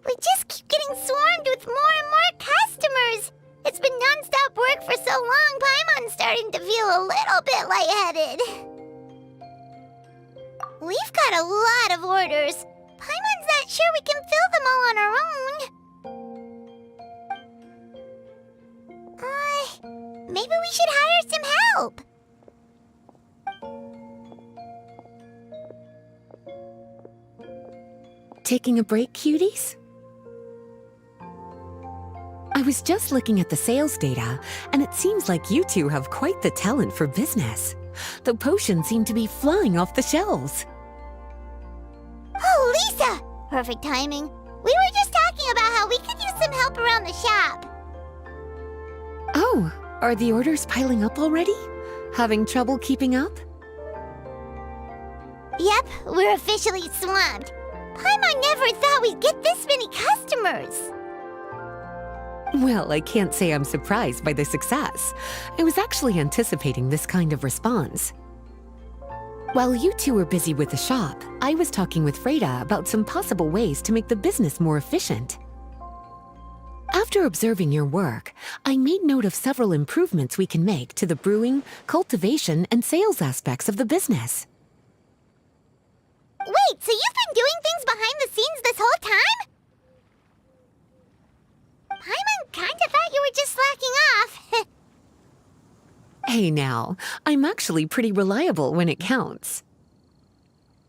We just keep getting swarmed with more and more customers. It's been non-stop work for so long, Paimon's starting to feel a little bit lightheaded. We've got a lot of orders. Paimon's not sure we can fill them all on our own. Maybe we should hire some help. Taking a break, cuties? I was just looking at the sales data, and it seems like you two have quite the talent for business. The potions seem to be flying off the shelves. Oh, Lisa! Perfect timing. We were just talking about how we could use some help around the shop. Oh, are the orders piling up already? Having trouble keeping up? Yep, we're officially swamped. Paimon never thought we'd get this many customers. Well, I can't say I'm surprised by the success. I was actually anticipating this kind of response. While you two were busy with the shop, I was talking with Freda about some possible ways to make the business more efficient. After observing your work, I made note of several improvements we can make to the brewing, cultivation, and sales aspects of the business. Wait, so you've been doing things behind the scenes this whole time? Paimon kinda thought you were just slacking off. Hey now, I'm actually pretty reliable when it counts.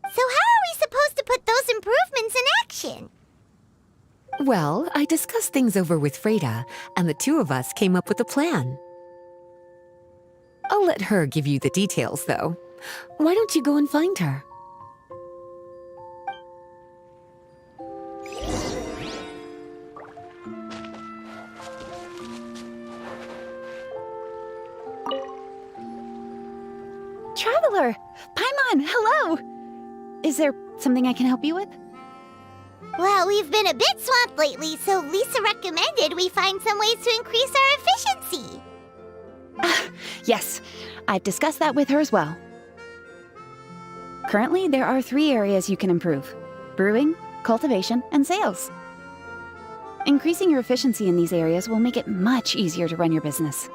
So how are we supposed to put those improvements in action? Well, I discussed things over with Freda, and the two of us came up with a plan. I'll let her give you the details, though. Why don't you go and find her? Traveler! Paimon, hello! Is there something I can help you with? Well, we've been a bit swamped lately, so Lisa recommended we find some ways to increase our efficiency. Yes, I've discussed that with her as well. Currently, there are 3 areas you can improve: brewing, cultivation, and sales. Increasing your efficiency in these areas will make it much easier to run your business.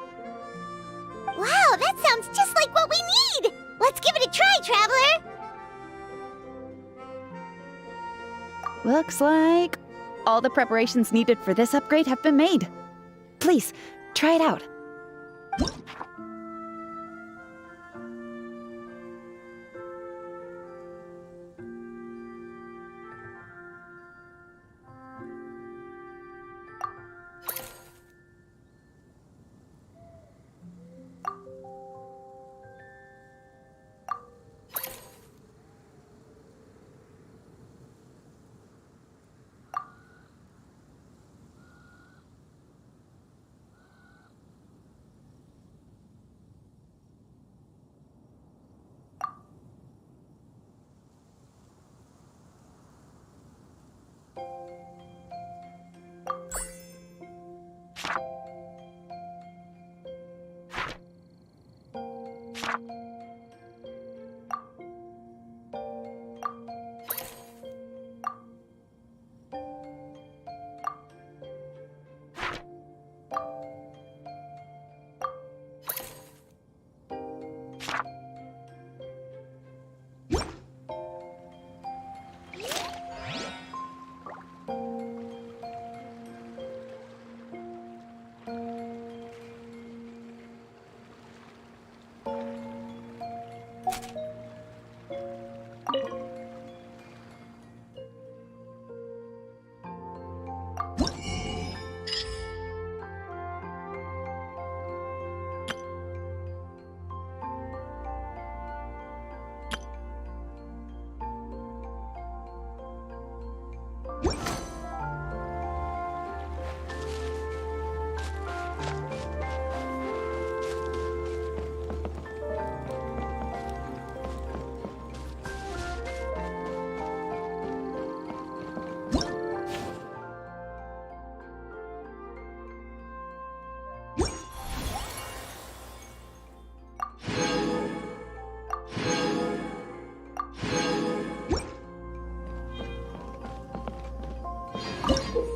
Wow, that sounds just like what we need! Let's give it a try, Traveler! Looks like all the preparations needed for this upgrade have been made. Please, try it out. you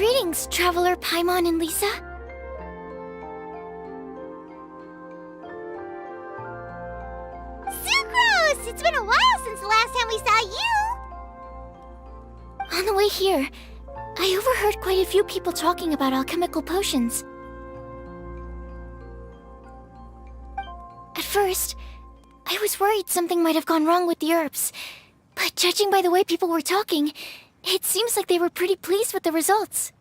Greetings, Traveler Paimon and Lisa. Sucrose! It's been a while since the last time we saw you! On the way here, I overheard quite a few people talking about alchemical potions. At first, I was worried something might have gone wrong with the herbs, but judging by the way people were talking, it seems like they were pretty pleased with the results.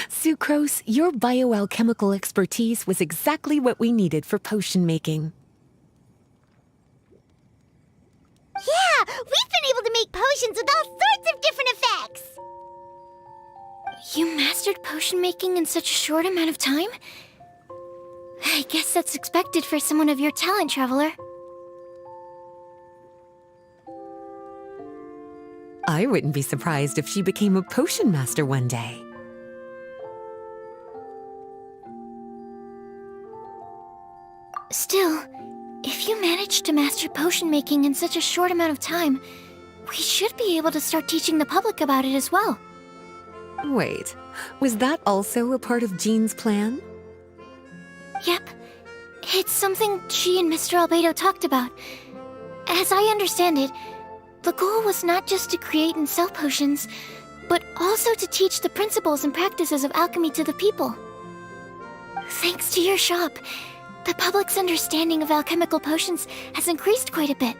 Sucrose, your bioalchemical expertise was exactly what we needed for potion making. Yeah, we've been able to make potions with all sorts of different effects! You mastered potion making in such a short amount of time? I guess that's expected for someone of your talent, Traveler. I wouldn't be surprised if she became a potion master one day. Still, if you managed to master potion making in such a short amount of time, we should be able to start teaching the public about it as well. Wait, was that also a part of Jean's plan? Yep. It's something she and Mr. Albedo talked about. As I understand it, the goal was not just to create and sell potions, but also to teach the principles and practices of alchemy to the people. Thanks to your shop, the public's understanding of alchemical potions has increased quite a bit.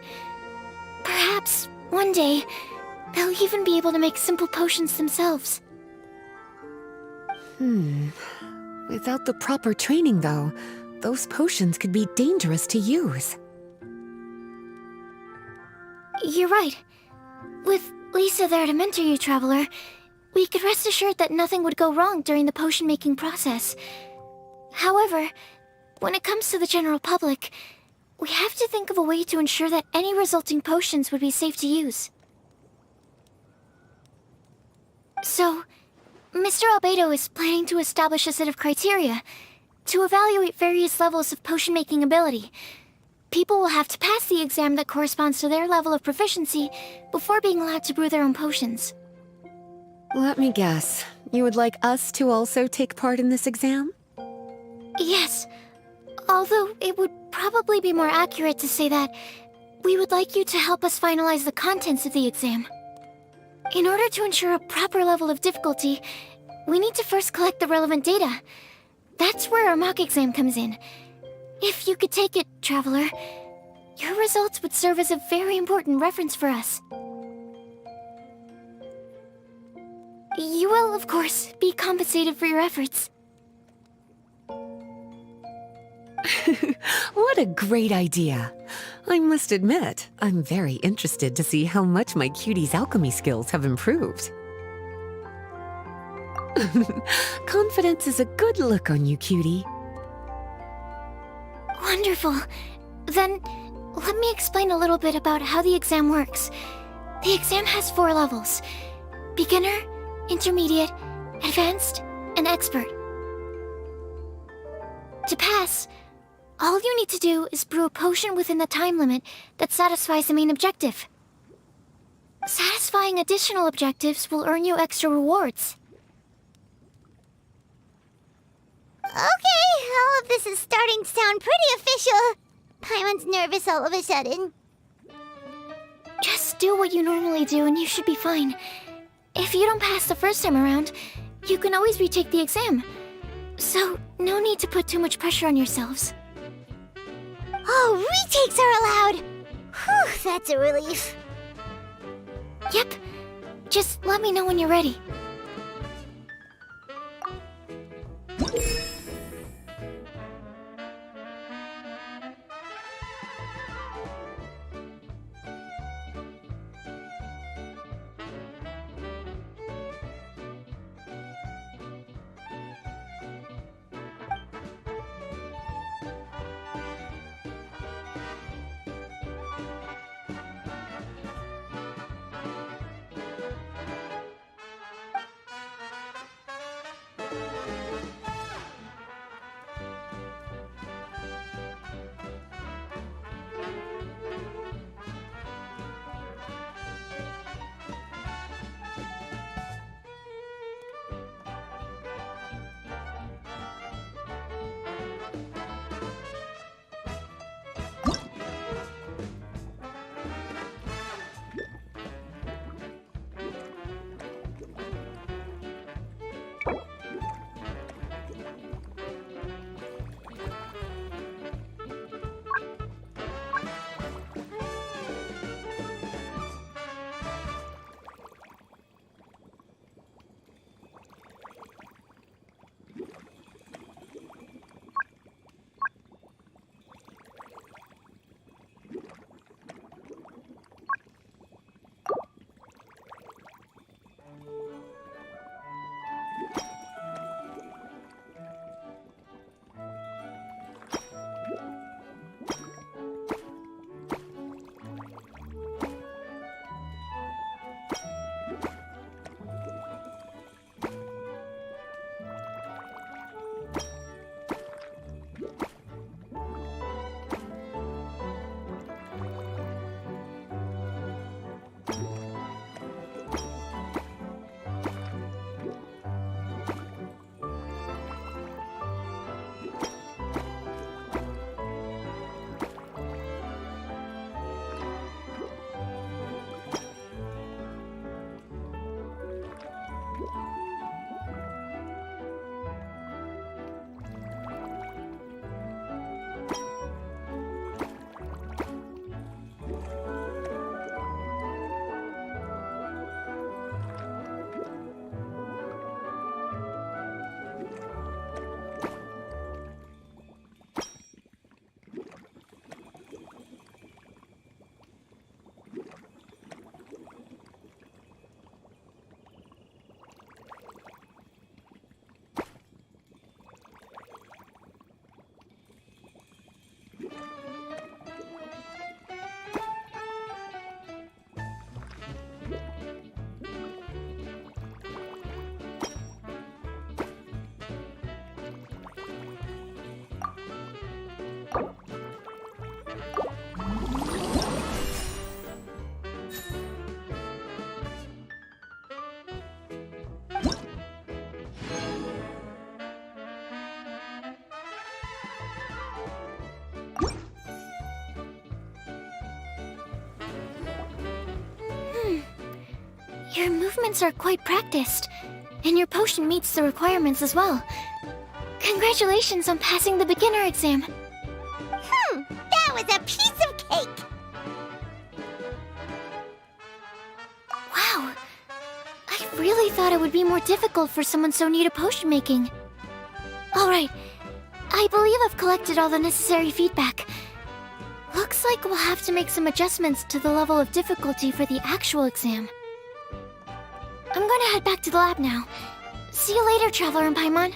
Perhaps, one day, they'll even be able to make simple potions themselves. Without the proper training, though, those potions could be dangerous to use. You're right. With Lisa there to mentor you, Traveler, we could rest assured that nothing would go wrong during the potion-making process. However, when it comes to the general public, we have to think of a way to ensure that any resulting potions would be safe to use. So, Mr. Albedo is planning to establish a set of criteria to evaluate various levels of potion-making ability. People will have to pass the exam that corresponds to their level of proficiency before being allowed to brew their own potions. Let me guess, you would like us to also take part in this exam? Yes, although it would probably be more accurate to say that we would like you to help us finalize the contents of the exam. In order to ensure a proper level of difficulty, we need to first collect the relevant data. That's where our mock exam comes in. If you could take it, Traveler, your results would serve as a very important reference for us. You will, of course, be compensated for your efforts. What a great idea! I must admit, I'm very interested to see how much my cutie's alchemy skills have improved. Confidence is a good look on you, cutie. Wonderful. Then, let me explain a little bit about how the exam works. The exam has 4 levels: beginner, intermediate, advanced, and expert. To pass, all you need to do is brew a potion within the time limit that satisfies the main objective. Satisfying additional objectives will earn you extra rewards. Okay, all of this is starting to sound pretty official. Paimon's nervous all of a sudden. Just do what you normally do and you should be fine. If you don't pass the first time around, you can always retake the exam. So, no need to put too much pressure on yourselves. Oh, retakes are allowed! Whew, that's a relief. Yep. Just let me know when you're ready. Your movements are quite practiced, and your potion meets the requirements as well. Congratulations on passing the beginner exam. That was a piece of cake! Wow. I really thought it would be more difficult for someone so new to potion making. Alright, I believe I've collected all the necessary feedback. Looks like we'll have to make some adjustments to the level of difficulty for the actual exam. I'm gonna head back to the lab now. See you later, Traveler and Paimon.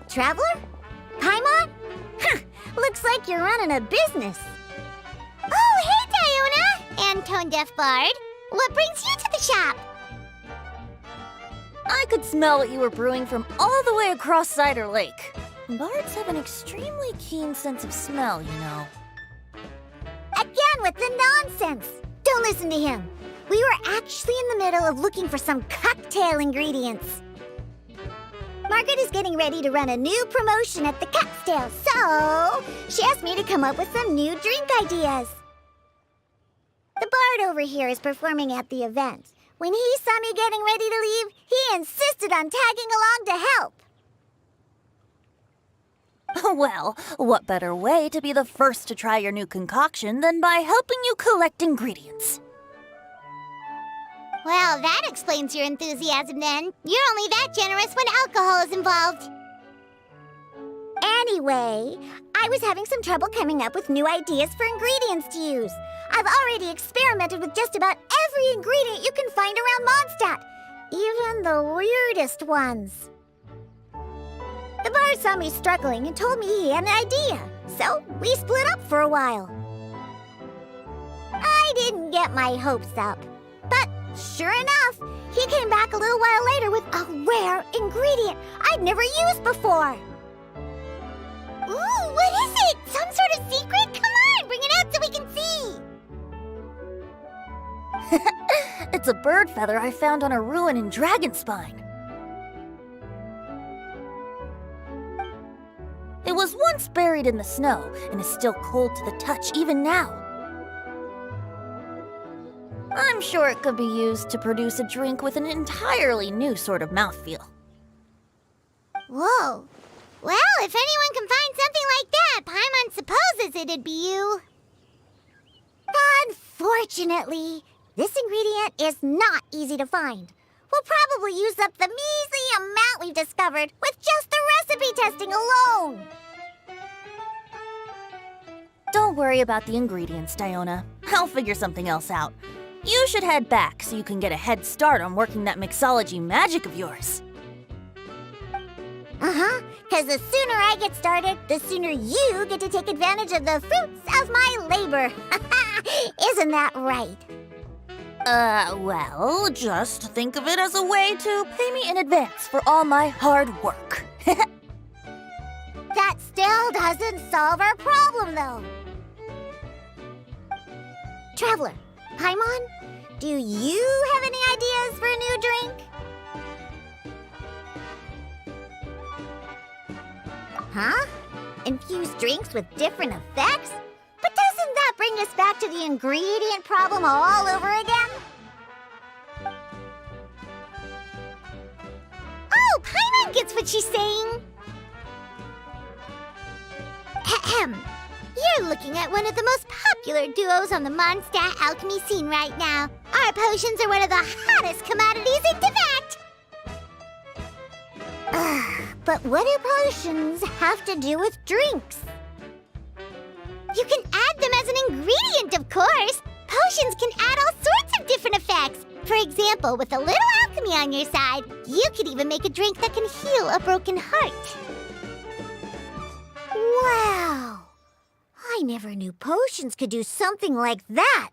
Traveler? Paimon? Huh, looks like you're running a business. Oh, hey, Diona! And Tone Deaf Bard. What brings you to the shop? I could smell what you were brewing from all the way across Cider Lake. Bards have an extremely keen sense of smell, you know. Again with the nonsense! Don't listen to him. We were actually in the middle of looking for some cocktail ingredients. Margaret is getting ready to run a new promotion at the cocktail, so she asked me to come up with some new drink ideas. The bard over here is performing at the event. When he saw me getting ready to leave, he insisted on tagging along to help. Well, what better way to be the first to try your new concoction than by helping you collect ingredients? Well, that explains your enthusiasm then. You're only that generous when alcohol is involved. Anyway, I was having some trouble coming up with new ideas for ingredients to use. I've already experimented with just about every ingredient you can find around Mondstadt, even the weirdest ones. The bard saw me struggling and told me he had an idea, so we split up for a while. I didn't get my hopes up, but sure enough, he came back a little while later with a rare ingredient I'd never used before. Ooh, what is it? Some sort of secret? Come on, bring it out so we can see! It's a bird feather I found on a ruin in Dragonspine. It was once buried in the snow and is still cold to the touch even now. I'm sure it could be used to produce a drink with an entirely new sort of mouthfeel. Whoa. Well, if anyone can find something like that, Paimon supposes it'd be you. Unfortunately, this ingredient is not easy to find. We'll probably use up the measly amount we've discovered with just the recipe testing alone. Don't worry about the ingredients, Diona. I'll figure something else out. You should head back so you can get a head start on working that mixology magic of yours. Uh-huh, because the sooner I get started, the sooner you get to take advantage of the fruits of my labor. Isn't that right? Well, just think of it as a way to pay me in advance for all my hard work. That still doesn't solve our problem, though. Traveler, Paimon, do you have any ideas for a new drink? Huh? Infused drinks with different effects? But doesn't that bring us back to the ingredient problem all over again? Oh, Paimon gets what she's saying. Ahem. You're looking at one of the most popular duos on the Mondstadt alchemy scene right now. Our potions are one of the hottest commodities in Teyvat. But what do potions have to do with drinks? You can add them as an ingredient, of course. Potions can add all sorts of different effects. For example, with a little alchemy on your side, you could even make a drink that can heal a broken heart. Wow! I never knew potions could do something like that.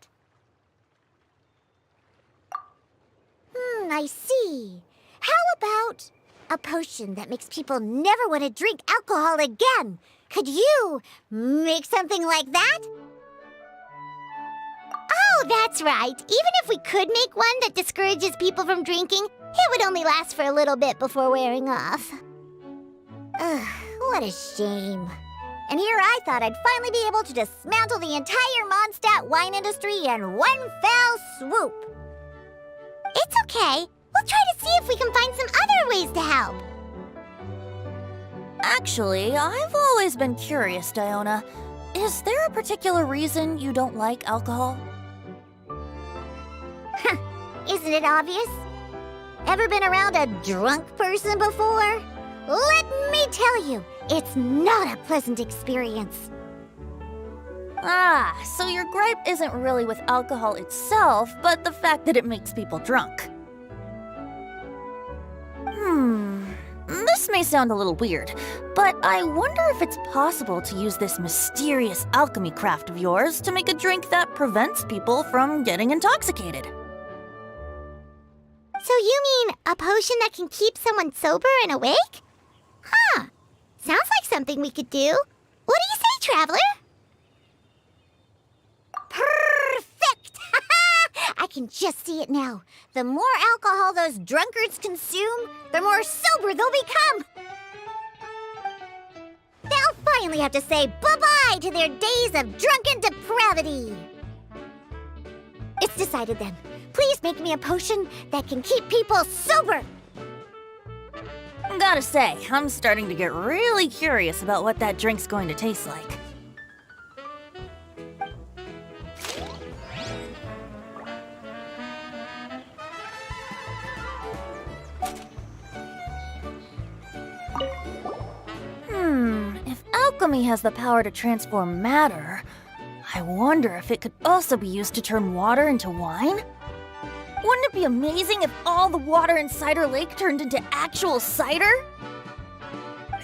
I see. How about a potion that makes people never want to drink alcohol again? Could you make something like that? Oh, that's right. Even if we could make one that discourages people from drinking, it would only last for a little bit before wearing off. Ugh, what a shame. And here I thought I'd finally be able to dismantle the entire Mondstadt wine industry in one fell swoop. It's okay. We'll try to see if we can find some other ways to help. Actually, I've always been curious, Diona. Is there a particular reason you don't like alcohol? Isn't it obvious? Ever been around a drunk person before? Let me tell you, it's not a pleasant experience. Ah, so your gripe isn't really with alcohol itself, but the fact that it makes people drunk. This This may sound a little weird, but I wonder if it's possible to use this mysterious alchemy craft of yours to make a drink that prevents people from getting intoxicated. So you mean a potion that can keep someone sober and awake? Huh. Sounds like something we could do. What do you say, Traveler? Perfect! I can just see it now. The more alcohol those drunkards consume, the more sober they'll become. They'll finally have to say bye-bye to their days of drunken depravity. It's decided then. Please make me a potion that can keep people sober. Gotta say, I'm starting to get really curious about what that drink's going to taste like. If alchemy has the power to transform matter, I wonder if it could also be used to turn water into wine? Wouldn't it be amazing if all the water in Cider Lake turned into actual cider?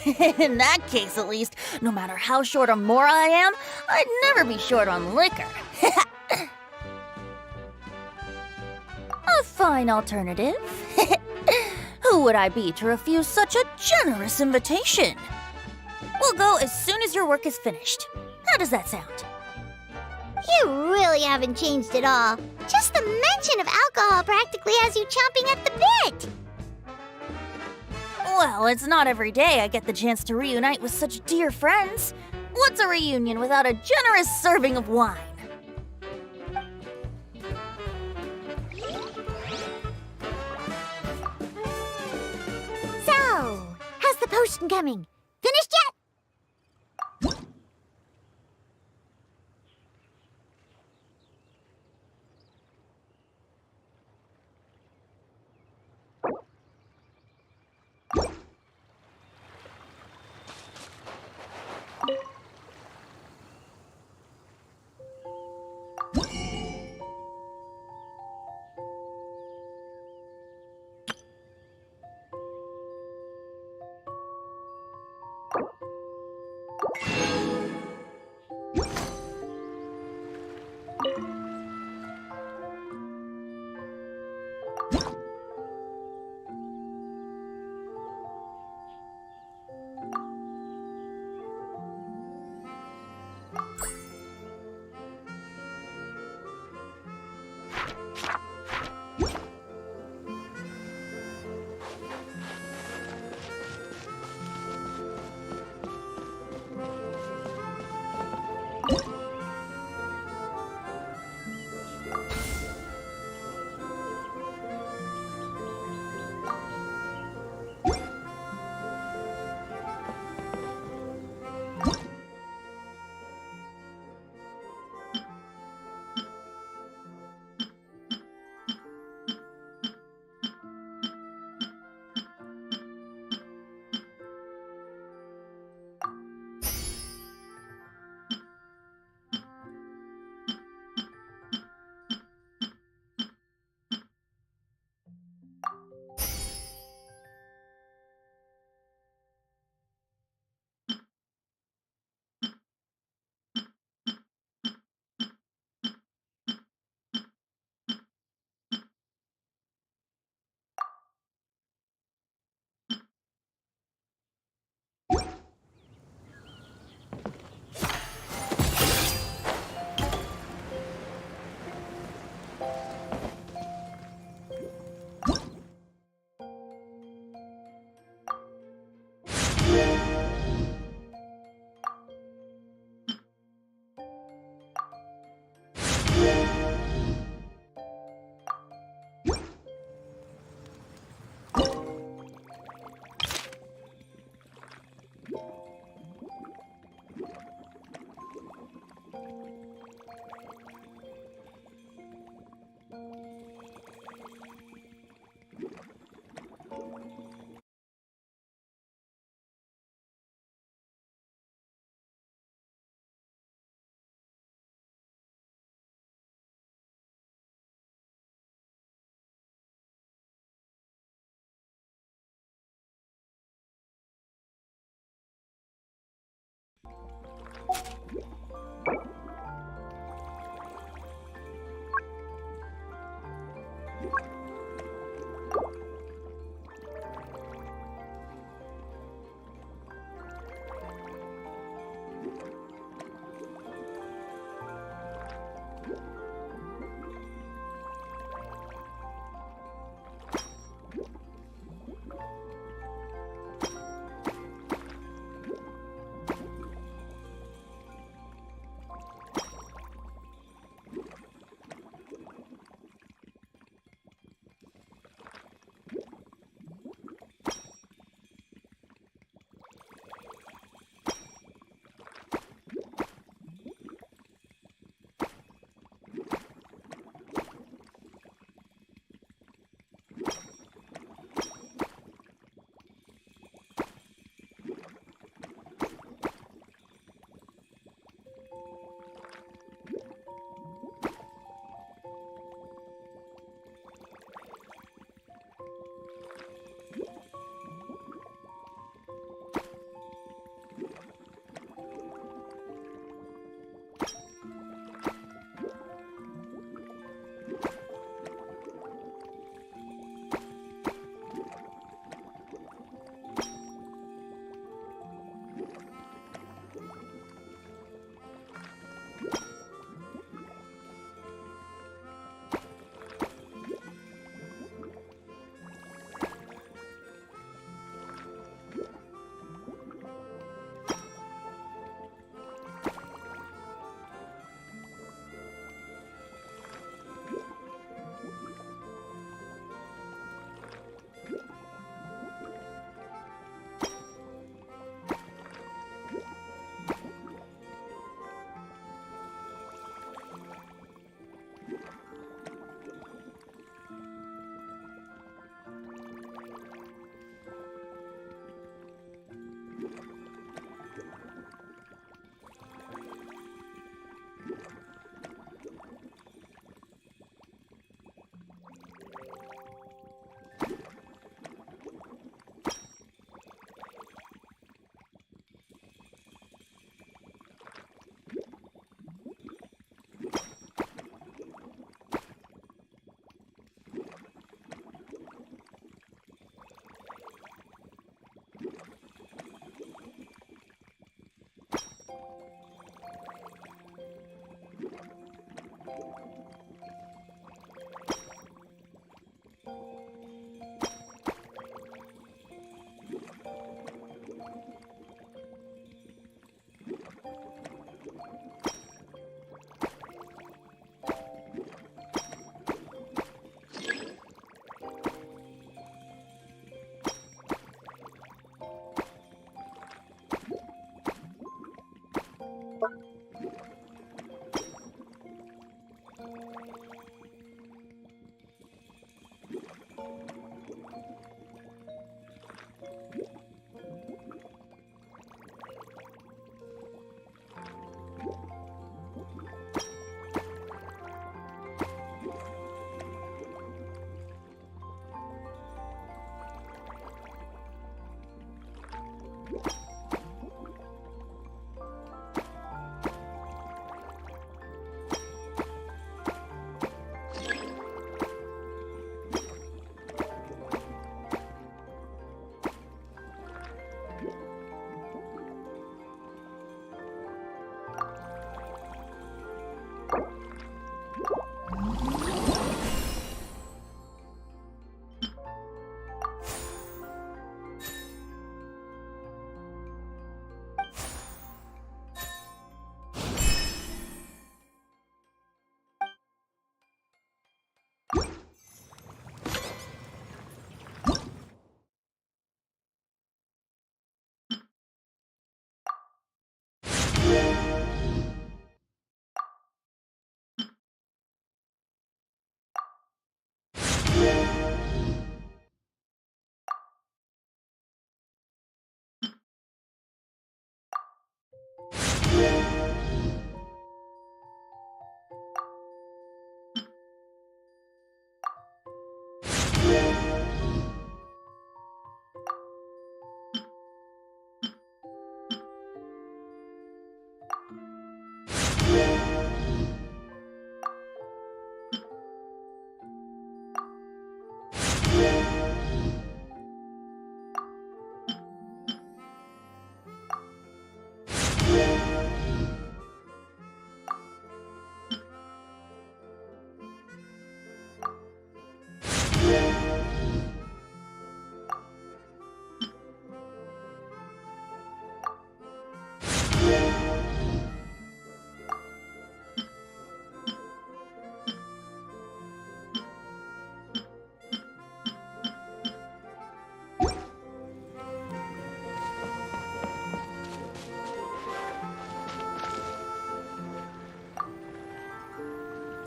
In that case, at least, no matter how short on more I am, I'd never be short on liquor. A fine alternative. Who would I be to refuse such a generous invitation? We'll go as soon as your work is finished. How does that sound? You really haven't changed at all. Just the mention of alcohol practically has you chomping at the bit. Well, it's not every day I get the chance to reunite with such dear friends. What's a reunion without a generous serving of wine? So, how's the potion coming? Finished yet?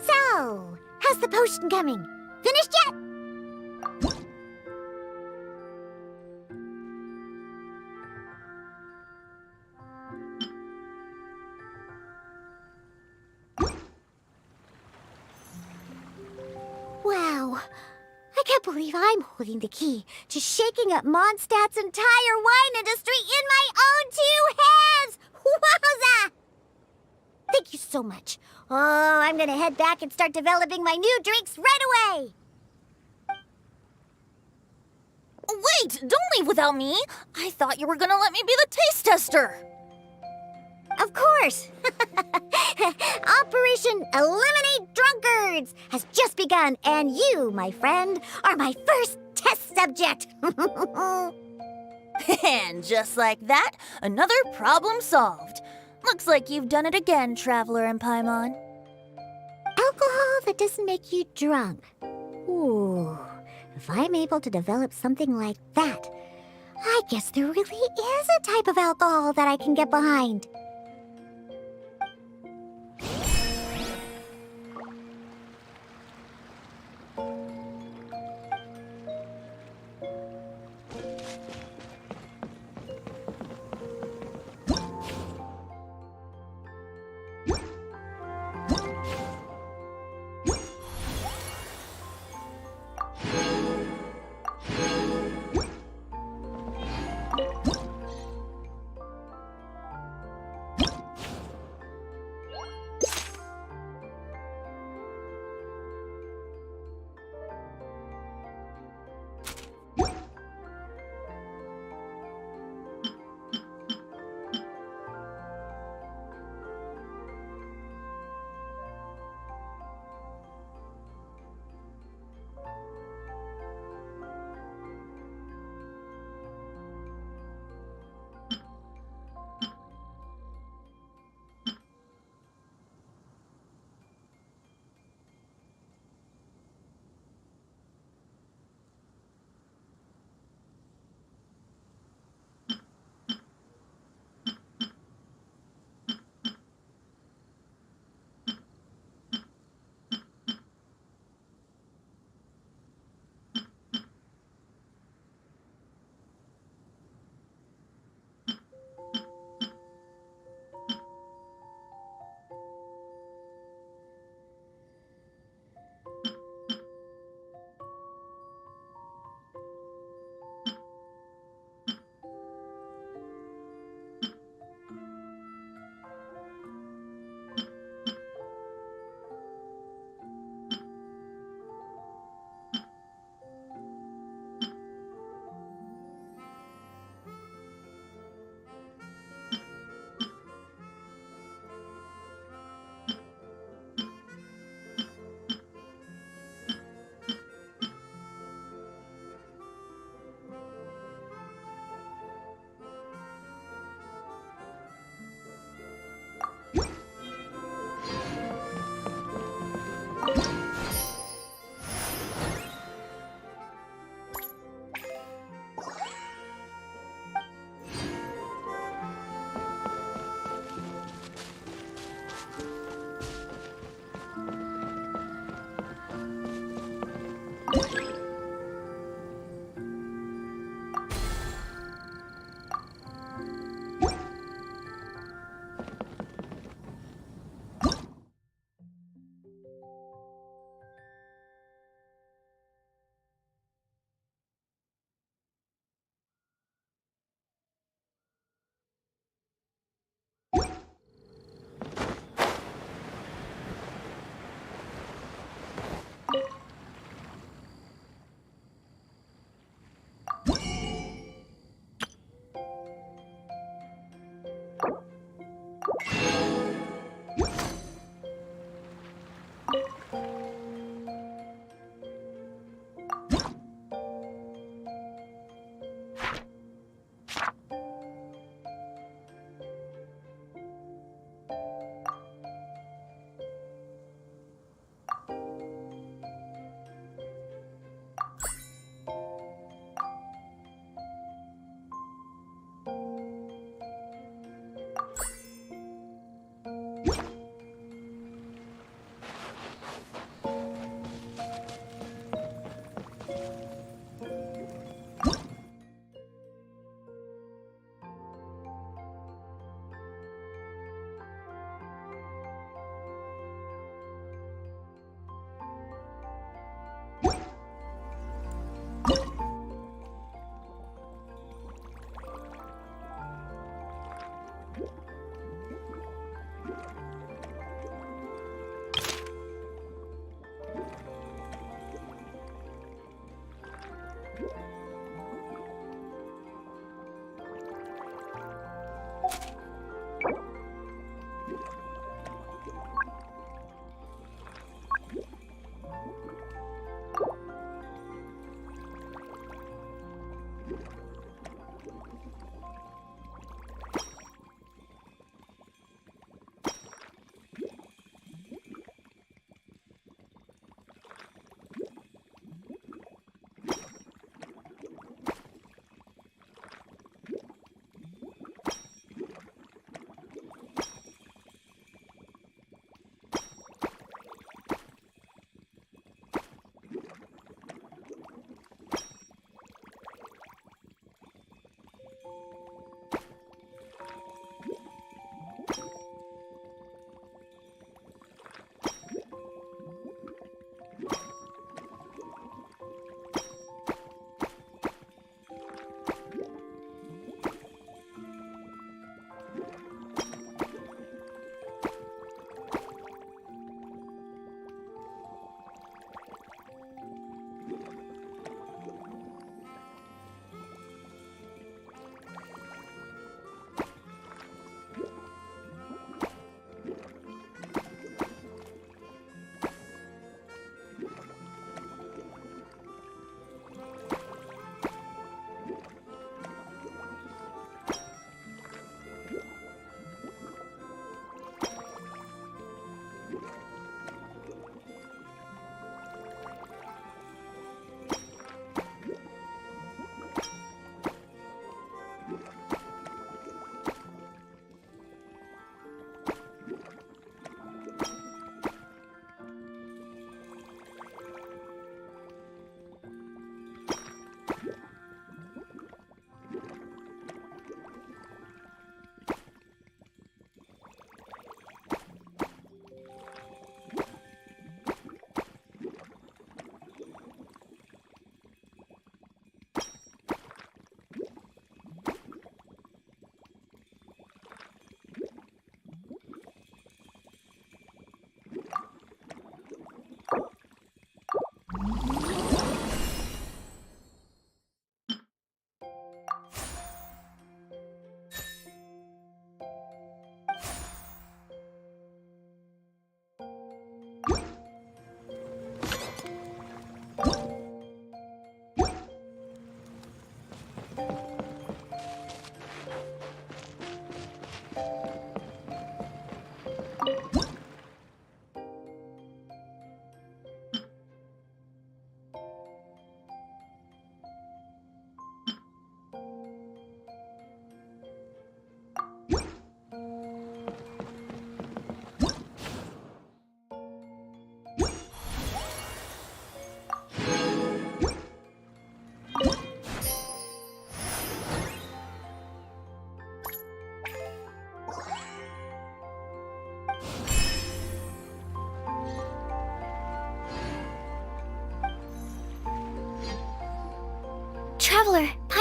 So, how's the potion coming? Finished yet? Wow, I can't believe I'm holding the key to shaking up Mondstadt's entire wine industry in my own two hands! Wowza! Thank you so much. Oh, I'm gonna head back and start developing my new drinks right away! Wait, don't leave without me. I thought you were gonna let me be the taste tester. Of course! Operation Eliminate Drunkards has just begun, and you, my friend, are my first test subject! And just like that, another problem solved. Looks like you've done it again, Traveler and Paimon. Alcohol that doesn't make you drunk. Ooh, if I'm able to develop something like that, I guess there really is a type of alcohol that I can get behind.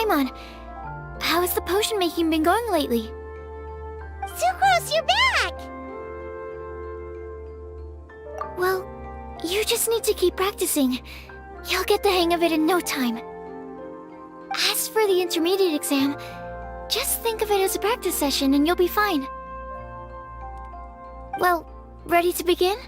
Paimon, how has the potion making been going lately? Sucrose, you're back! Well, you just need to keep practicing. You'll get the hang of it in no time. As for the intermediate exam, just think of it as a practice session and you'll be fine. Well, ready to begin?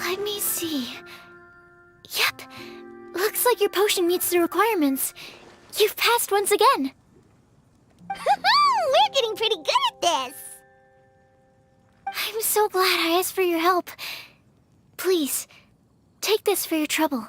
Let me see. Yep. Looks like your potion meets the requirements. You've passed once again. We're getting pretty good at this! I'm so glad I asked for your help. Please, take this for your trouble.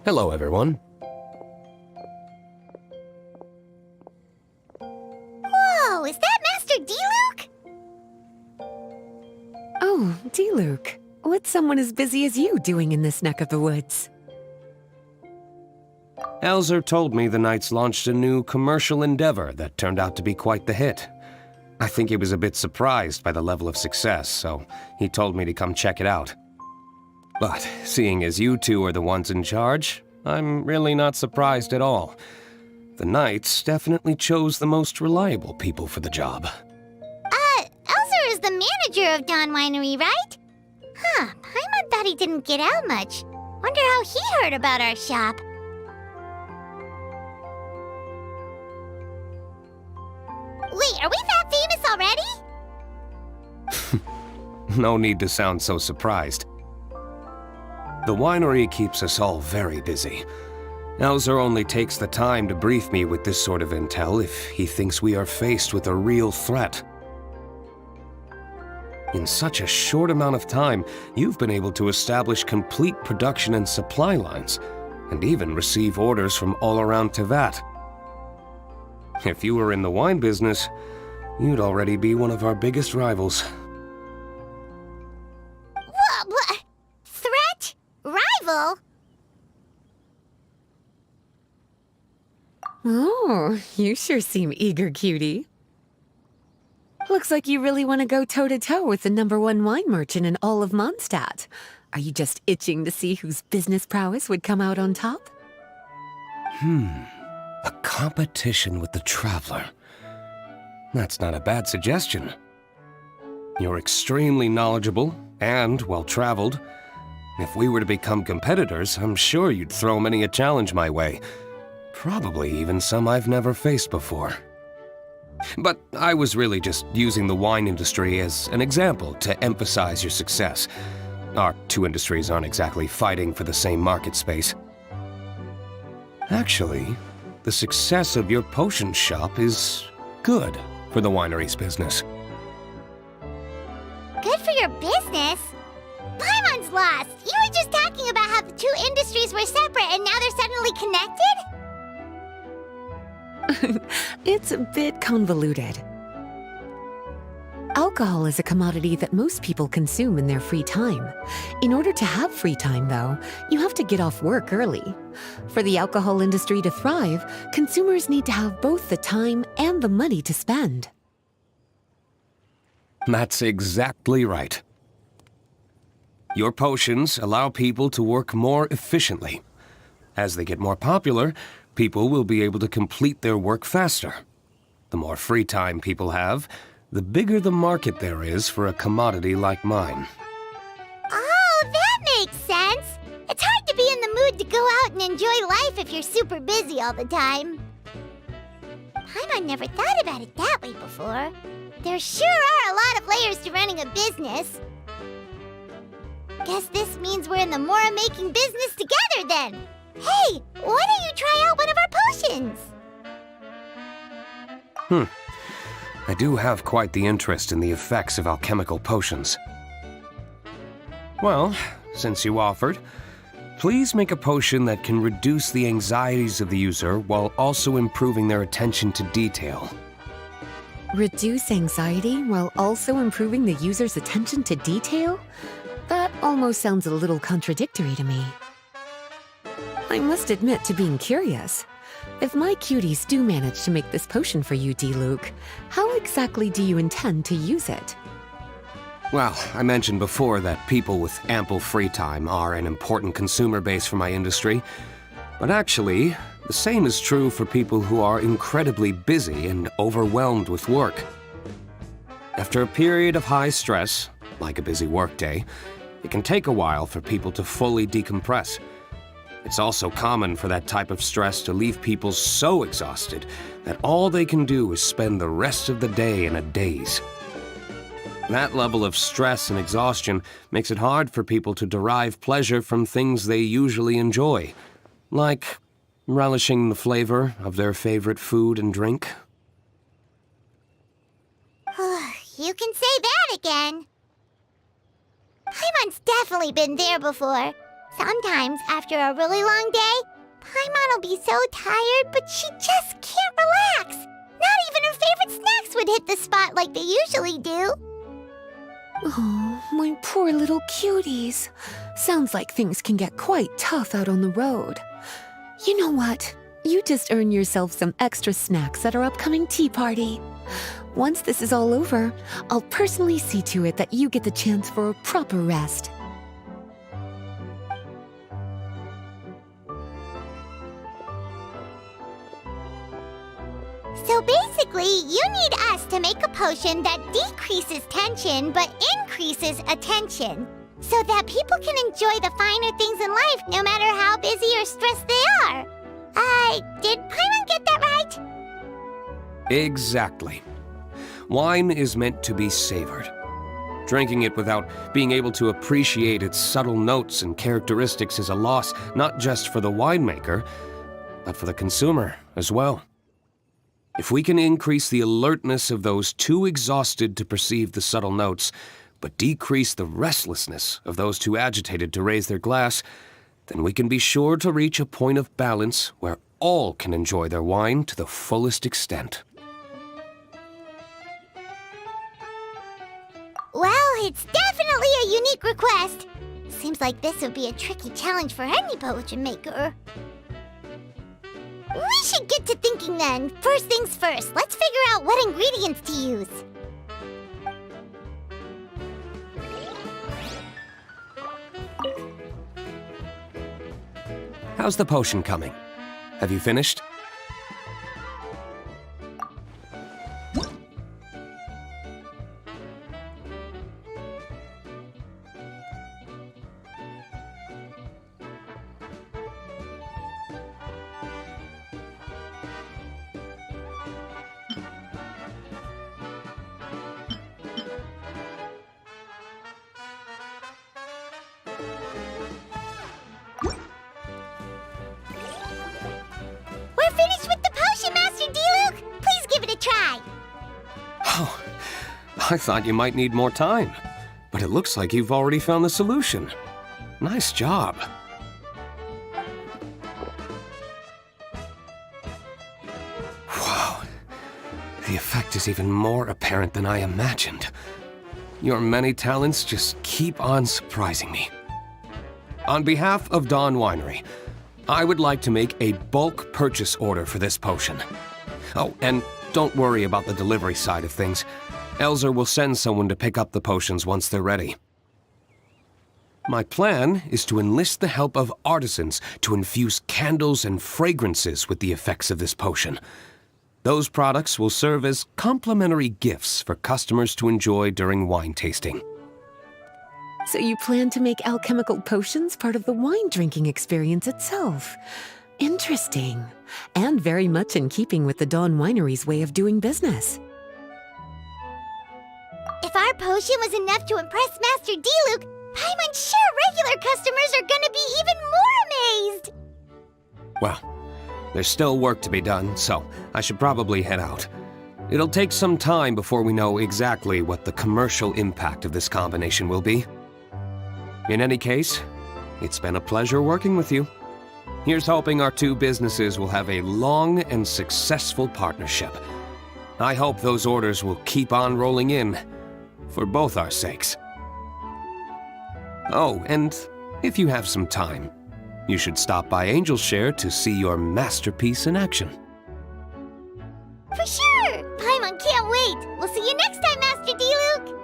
Hello, everyone. Whoa, is that Master D-Luke? Oh, D-Luke. What's someone as busy as you doing in this neck of the woods? Elzer told me the Knights launched a new commercial endeavor that turned out to be quite the hit. I think he was a bit surprised by the level of success, so he told me to come check it out. But seeing as you two are the ones in charge, I'm really not surprised at all. The Knights definitely chose the most reliable people for the job. Elzer is the manager of Dawn Winery, right? Huh, Paimon thought he didn't get out much. Wonder how he heard about our shop. Wait, are we that famous already? No need to sound so surprised. The winery keeps us all very busy. Elzer only takes the time to brief me with this sort of intel if he thinks we are faced with a real threat. In such a short amount of time, you've been able to establish complete production and supply lines, and even receive orders from all around Tevat. If you were in the wine business, you'd already be one of our biggest rivals. What? Threat? Rival? Oh, you sure seem eager, cutie. Looks like you really want to go toe-to-toe with the #1 wine merchant in all of Mondstadt. Are you just itching to see whose business prowess would come out on top? A competition with the Traveler. That's not a bad suggestion. You're extremely knowledgeable and well-traveled. If we were to become competitors, I'm sure you'd throw many a challenge my way. Probably even some I've never faced before. But I was really just using the wine industry as an example to emphasize your success. Our two industries aren't exactly fighting for the same market space. Actually, the success of your potion shop is good for the winery's business. Good for your business? Paimon's lost! You were just talking about how the two industries were separate and now they're suddenly connected? It's a bit convoluted. Alcohol is a commodity that most people consume in their free time. In order to have free time, though, you have to get off work early. For the alcohol industry to thrive, consumers need to have both the time and the money to spend. That's exactly right. Your potions allow people to work more efficiently. As they get more popular, people will be able to complete their work faster. The more free time people have, the bigger the market there is for a commodity like mine. Oh, that makes sense! It's hard to be in the mood to go out and enjoy life if you're super busy all the time. Paimon never thought about it that way before. There sure are a lot of layers to running a business. Guess this means we're in the Mora-making business together then! Hey, why don't you try out one of our potions? I do have quite the interest in the effects of alchemical potions. Well, since you offered, please make a potion that can reduce the anxieties of the user while also improving their attention to detail. Reduce anxiety while also improving the user's attention to detail? That almost sounds a little contradictory to me. I must admit to being curious. If my cuties do manage to make this potion for you, D-Luke, how exactly do you intend to use it? Well, I mentioned before that people with ample free time are an important consumer base for my industry. But actually, the same is true for people who are incredibly busy and overwhelmed with work. After a period of high stress, like a busy workday, It can take a while for people to fully decompress. It's also common for that type of stress to leave people so exhausted that all they can do is spend the rest of the day in a daze. That level of stress and exhaustion makes it hard for people to derive pleasure from things they usually enjoy, like relishing the flavor of their favorite food and drink. You can say that again. Paimon's definitely been there before. Sometimes, after a really long day, Paimon will be so tired, but she just can't relax. Not even her favorite snacks would hit the spot like they usually do. Oh, my poor little cuties. Sounds like things can get quite tough out on the road. You know what? You just earn yourself some extra snacks at our upcoming tea party. Once this is all over, I'll personally see to it that you get the chance for a proper rest. So basically, you need us to make a potion that decreases tension but increases attention, so that people can enjoy the finer things in life no matter how busy or stressed they are. Did Paimon get that right? Exactly. Wine is meant to be savored. Drinking it without being able to appreciate its subtle notes and characteristics is a loss not just for the winemaker, but for the consumer as well. If we can increase the alertness of those too exhausted to perceive the subtle notes, but decrease the restlessness of those too agitated to raise their glass, then we can be sure to reach a point of balance where all can enjoy their wine to the fullest extent. Well, it's definitely a unique request. Seems like this would be a tricky challenge for any potion maker. We should get to thinking then. First things first, let's figure out what ingredients to use. How's the potion coming? Have you finished? We're finished with the potion, Master D-Luke! Please give it a try! Oh, I thought you might need more time, but it looks like you've already found the solution. Nice job. Wow, the effect is even more apparent than I imagined. Your many talents just keep on surprising me. On behalf of Dawn Winery, I would like to make a bulk purchase order for this potion. Oh, and don't worry about the delivery side of things. Elzer will send someone to pick up the potions once they're ready. My plan is to enlist the help of artisans to infuse candles and fragrances with the effects of this potion. Those products will serve as complimentary gifts for customers to enjoy during wine tasting. So you plan to make alchemical potions part of the wine drinking experience itself. Interesting. And very much in keeping with the Dawn Winery's way of doing business. If our potion was enough to impress Master D-Luke, Paimon's sure regular customers are gonna be even more amazed! Well, there's still work to be done, so I should probably head out. It'll take some time before we know exactly what the commercial impact of this combination will be. In any case, it's been a pleasure working with you. Here's hoping our two businesses will have a long and successful partnership. I hope those orders will keep on rolling in, for both our sakes. Oh, and if you have some time, you should stop by Angel's Share to see your masterpiece in action. For sure! Paimon can't wait! We'll see you next time, Master D-Luke!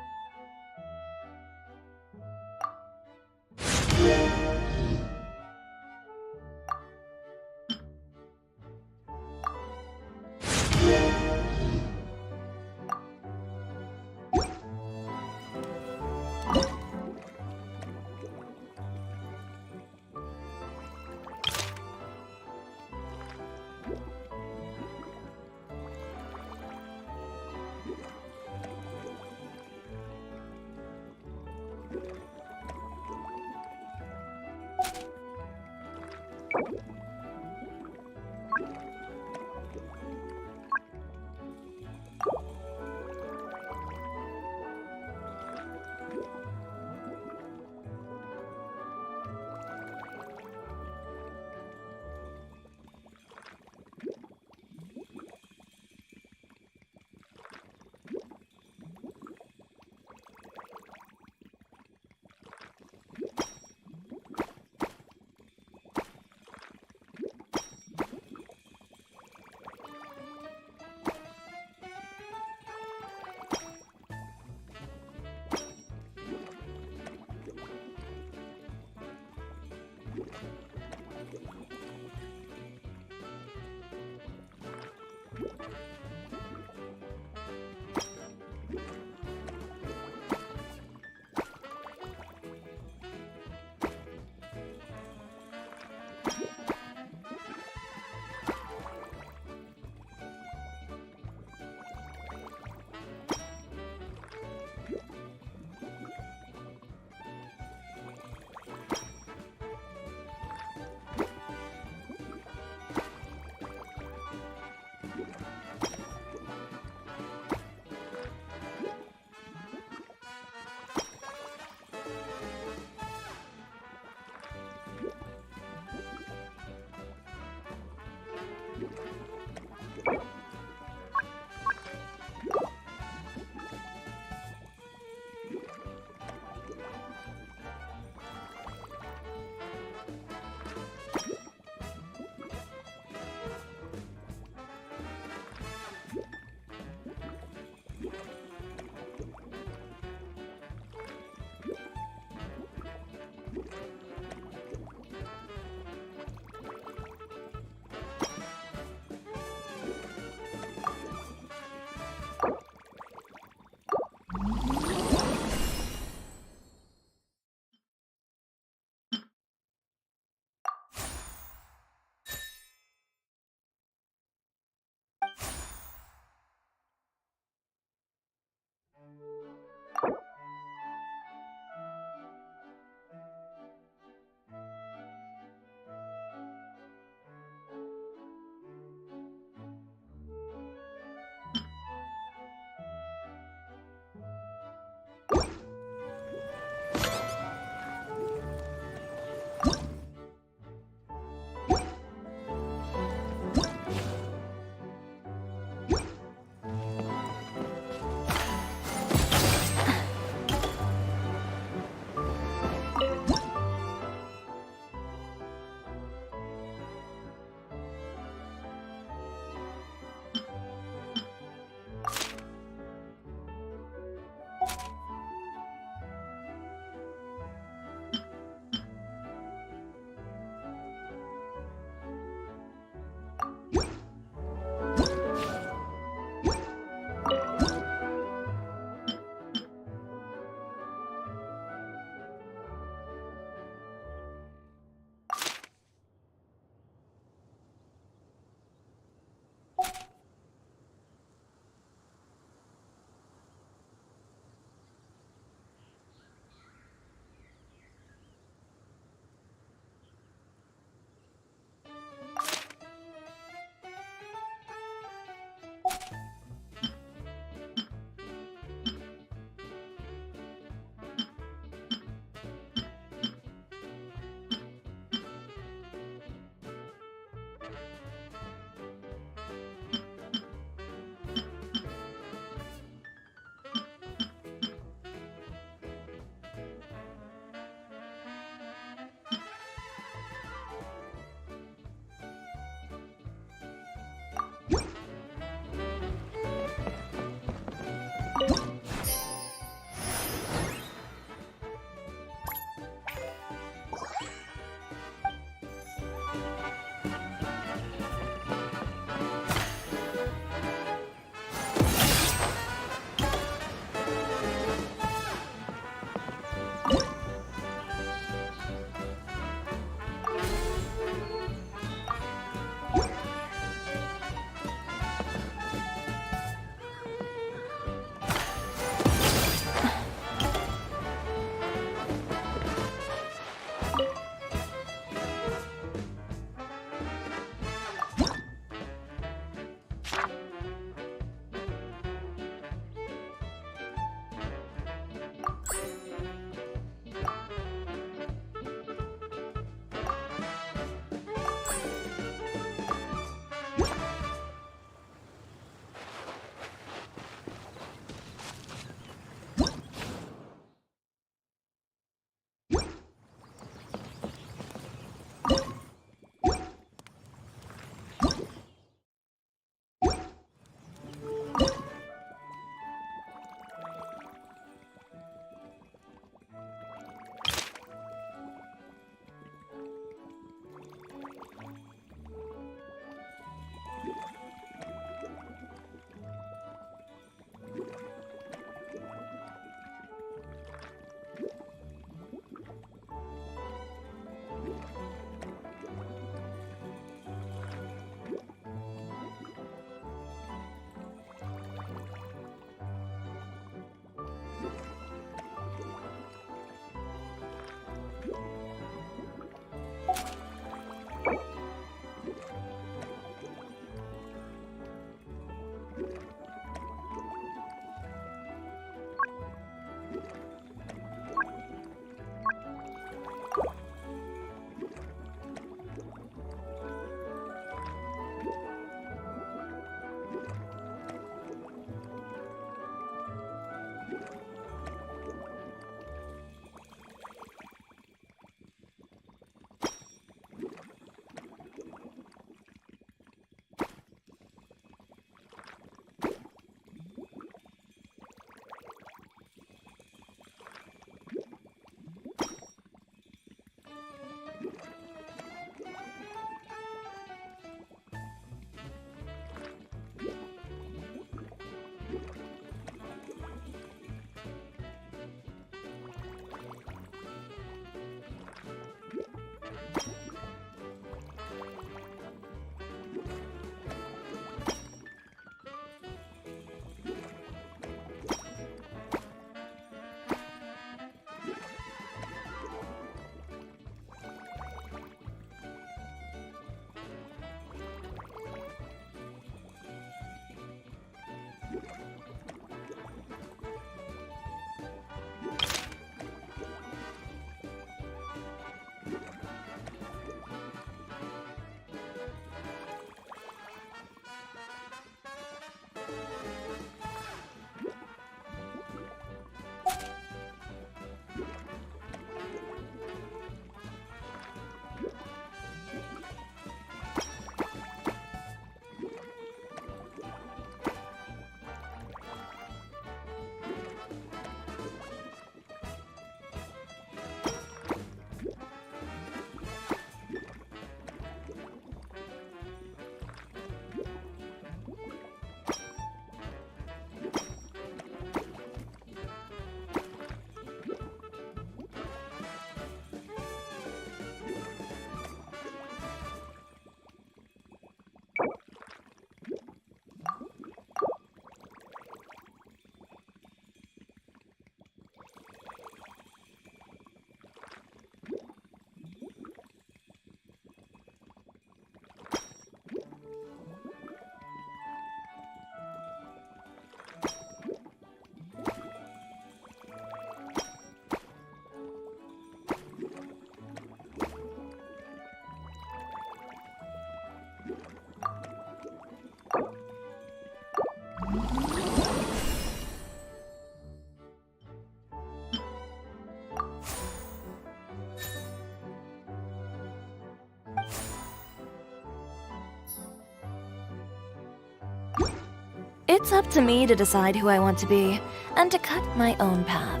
It's up to me to decide who I want to be, and to cut my own path.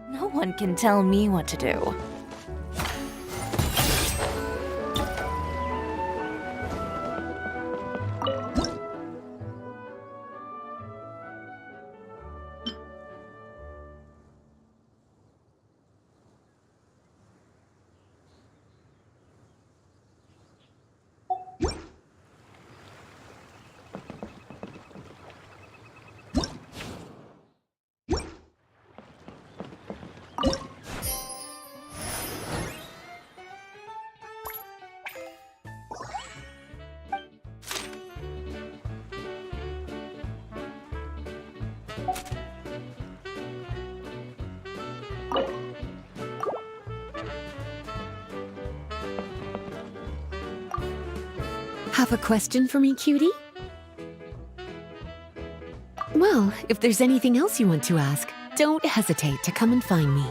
No one can tell me what to do. Have a question for me, cutie? Well, if there's anything else you want to ask, don't hesitate to come and find me.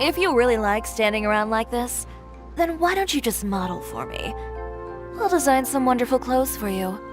If you really like standing around like this, then why don't you just model for me? I'll design some wonderful clothes for you.